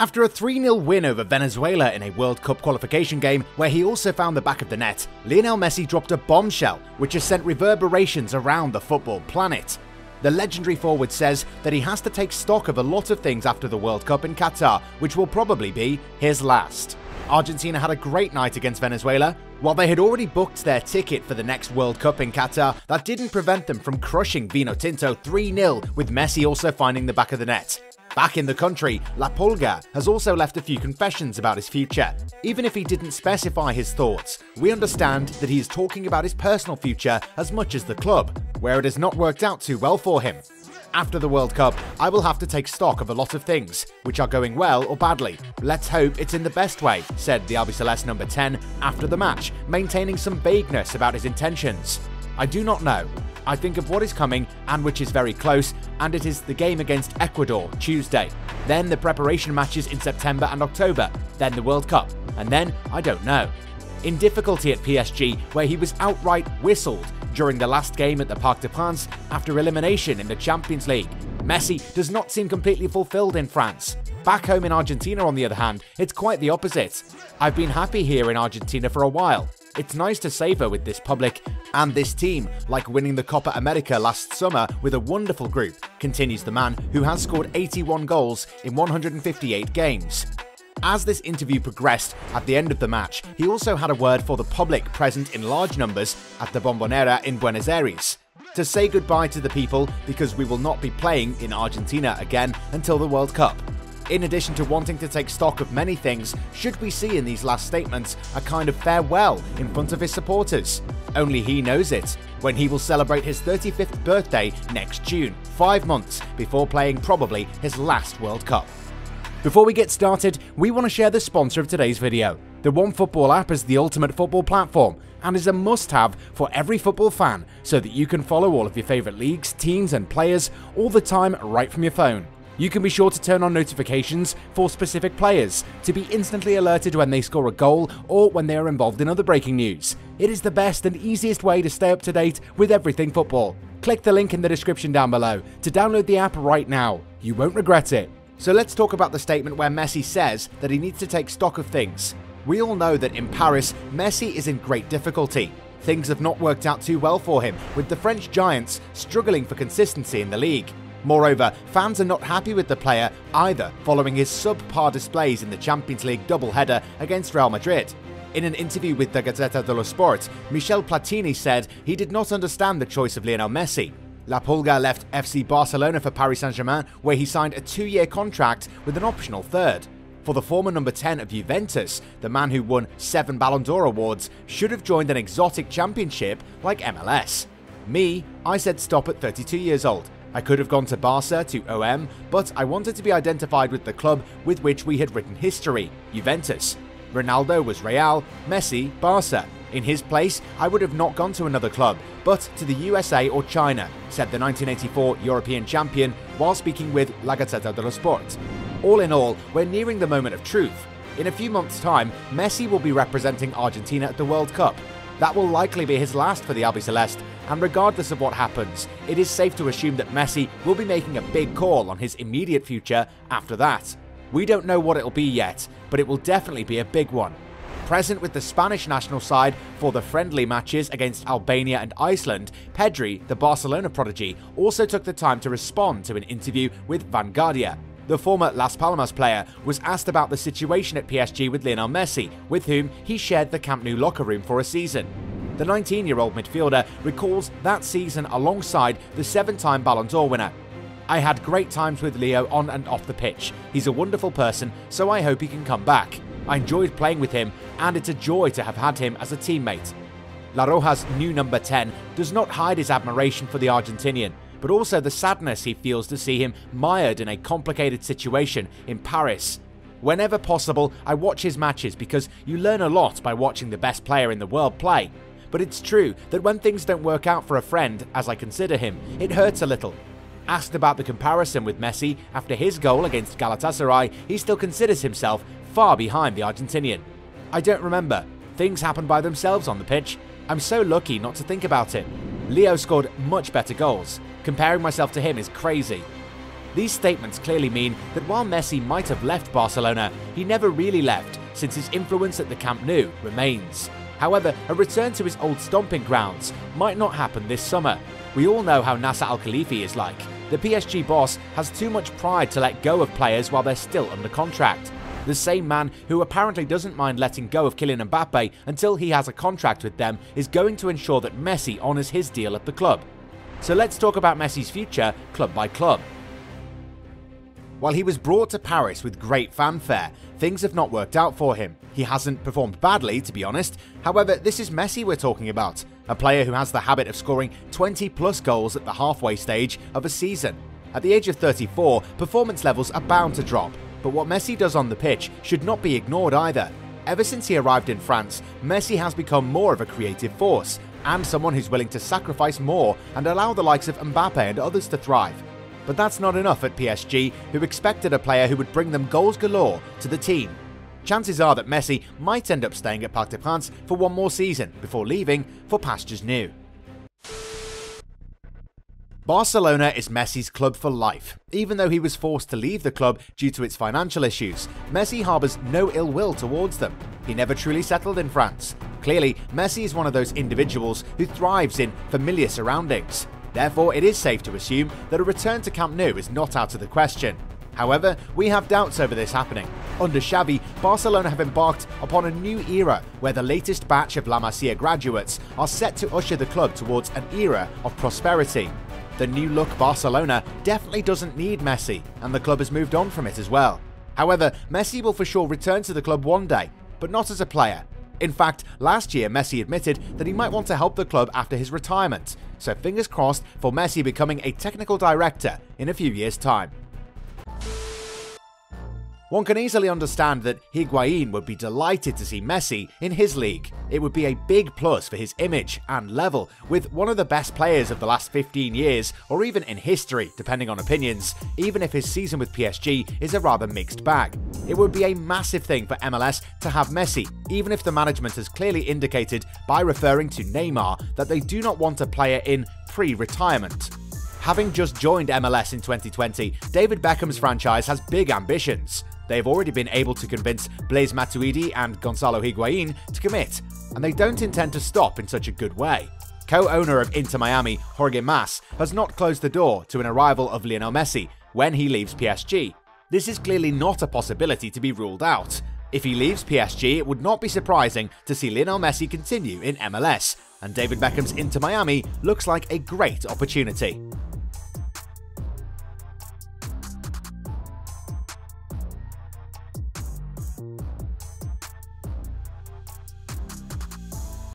After a 3-0 win over Venezuela in a World Cup qualification game where he also found the back of the net, Lionel Messi dropped a bombshell which has sent reverberations around the football planet. The legendary forward says that he has to take stock of a lot of things after the World Cup in Qatar, which will probably be his last. Argentina had a great night against Venezuela. While they had already booked their ticket for the next World Cup in Qatar, that didn't prevent them from crushing Vino Tinto 3-0, with Messi also finding the back of the net. Back in the country, La Pulga has also left a few confessions about his future. Even if he didn't specify his thoughts, we understand that he is talking about his personal future as much as the club, where it has not worked out too well for him. After the World Cup, I will have to take stock of a lot of things, which are going well or badly. Let's hope it's in the best way, said the Albiceleste number 10 after the match, maintaining some vagueness about his intentions. I do not know. I think of what is coming and which is very close, and it is the game against Ecuador Tuesday, then the preparation matches in September and October, then the World Cup, and then I don't know. In difficulty at PSG, where he was outright whistled during the last game at the Parc des Princes after elimination in the Champions League, Messi does not seem completely fulfilled in France. Back home in Argentina, on the other hand, it's quite the opposite. I've been happy here in Argentina for a while. It's nice to savor with this public and this team, like winning the Copa America last summer with a wonderful group, continues the man who has scored 81 goals in 158 games. As this interview progressed at the end of the match, he also had a word for the public present in large numbers at the Bombonera in Buenos Aires, to say goodbye to the people because we will not be playing in Argentina again until the World Cup. In addition to wanting to take stock of many things, should we see in these last statements a kind of farewell in front of his supporters? Only he knows it, when he will celebrate his 35th birthday next June, 5 months before playing probably his last World Cup. Before we get started, we want to share the sponsor of today's video. The OneFootball app is the ultimate football platform and is a must-have for every football fan so that you can follow all of your favourite leagues, teams and players all the time right from your phone. You can be sure to turn on notifications for specific players to be instantly alerted when they score a goal or when they are involved in other breaking news. It is the best and easiest way to stay up to date with everything football. Click the link in the description down below to download the app right now. You won't regret it. So let's talk about the statement where Messi says that he needs to take stock of things. We all know that in Paris, Messi is in great difficulty. Things have not worked out too well for him, with the French giants struggling for consistency in the league. Moreover, fans are not happy with the player either, following his subpar displays in the Champions League doubleheader against Real Madrid. In an interview with the Gazzetta dello Sport, Michel Platini said he did not understand the choice of Lionel Messi. La Pulga left FC Barcelona for Paris Saint-Germain, where he signed a 2-year contract with an optional third. For the former number 10 of Juventus, the man who won 7 Ballon d'Or awards should have joined an exotic championship like MLS. Me, I said stop at 32 years old. I could have gone to Barca, to OM, but I wanted to be identified with the club with which we had written history, Juventus. Ronaldo was Real, Messi, Barca. In his place, I would have not gone to another club, but to the USA or China, said the 1984 European champion while speaking with La Gazzetta dello Sport. All in all, we're nearing the moment of truth. In a few months' time, Messi will be representing Argentina at the World Cup. That will likely be his last for the Albiceleste, and regardless of what happens, it is safe to assume that Messi will be making a big call on his immediate future after that. We don't know what it'll be yet, but it will definitely be a big one. Present with the Spanish national side for the friendly matches against Albania and Iceland, Pedri, the Barcelona prodigy, also took the time to respond to an interview with Vanguardia. The former Las Palmas player was asked about the situation at PSG with Lionel Messi, with whom he shared the Camp Nou locker room for a season. The 19-year-old midfielder recalls that season alongside the 7-time Ballon d'Or winner. I had great times with Leo on and off the pitch. He's a wonderful person, so I hope he can come back. I enjoyed playing with him, and it's a joy to have had him as a teammate. La Roja's new number 10 does not hide his admiration for the Argentinian, but also the sadness he feels to see him mired in a complicated situation in Paris. Whenever possible, I watch his matches because you learn a lot by watching the best player in the world play. But it's true that when things don't work out for a friend, as I consider him, it hurts a little. Asked about the comparison with Messi after his goal against Galatasaray, he still considers himself far behind the Argentinian. I don't remember. Things happen by themselves on the pitch. I'm so lucky not to think about it. Leo scored much better goals. Comparing myself to him is crazy. These statements clearly mean that while Messi might have left Barcelona, he never really left, since his influence at the Camp Nou remains. However, a return to his old stomping grounds might not happen this summer. We all know how Nasser Al-Khelaifi is like. The PSG boss has too much pride to let go of players while they're still under contract. The same man who apparently doesn't mind letting go of Kylian Mbappe until he has a contract with them is going to ensure that Messi honours his deal at the club. So let's talk about Messi's future club by club. While he was brought to Paris with great fanfare, things have not worked out for him. He hasn't performed badly, to be honest. However, this is Messi we're talking about, a player who has the habit of scoring 20+ goals at the halfway stage of a season. At the age of 34, performance levels are bound to drop, but what Messi does on the pitch should not be ignored either. Ever since he arrived in France, Messi has become more of a creative force, and someone who's willing to sacrifice more and allow the likes of Mbappe and others to thrive. But that's not enough at PSG, who expected a player who would bring them goals galore to the team. Chances are that Messi might end up staying at Parc des Princes for one more season before leaving for pastures new. Barcelona is Messi's club for life. Even though he was forced to leave the club due to its financial issues, Messi harbours no ill will towards them. He never truly settled in France. Clearly, Messi is one of those individuals who thrives in familiar surroundings. Therefore, it is safe to assume that a return to Camp Nou is not out of the question. However, we have doubts over this happening. Under Xavi, Barcelona have embarked upon a new era where the latest batch of La Masia graduates are set to usher the club towards an era of prosperity. The new-look Barcelona definitely doesn't need Messi, and the club has moved on from it as well. However, Messi will for sure return to the club one day, but not as a player. In fact, last year Messi admitted that he might want to help the club after his retirement, so fingers crossed for Messi becoming a technical director in a few years' time. One can easily understand that Higuain would be delighted to see Messi in his league. It would be a big plus for his image and level, with one of the best players of the last 15 years, or even in history, depending on opinions, even if his season with PSG is a rather mixed bag. It would be a massive thing for MLS to have Messi, even if the management has clearly indicated by referring to Neymar that they do not want a player in pre-retirement. Having just joined MLS in 2020, David Beckham's franchise has big ambitions. They've already been able to convince Blaise Matuidi and Gonzalo Higuain to commit, and they don't intend to stop in such a good way. Co-owner of Inter Miami, Jorge Mas, has not closed the door to an arrival of Lionel Messi when he leaves PSG. This is clearly not a possibility to be ruled out. If he leaves PSG, it would not be surprising to see Lionel Messi continue in MLS, and David Beckham's Inter Miami looks like a great opportunity.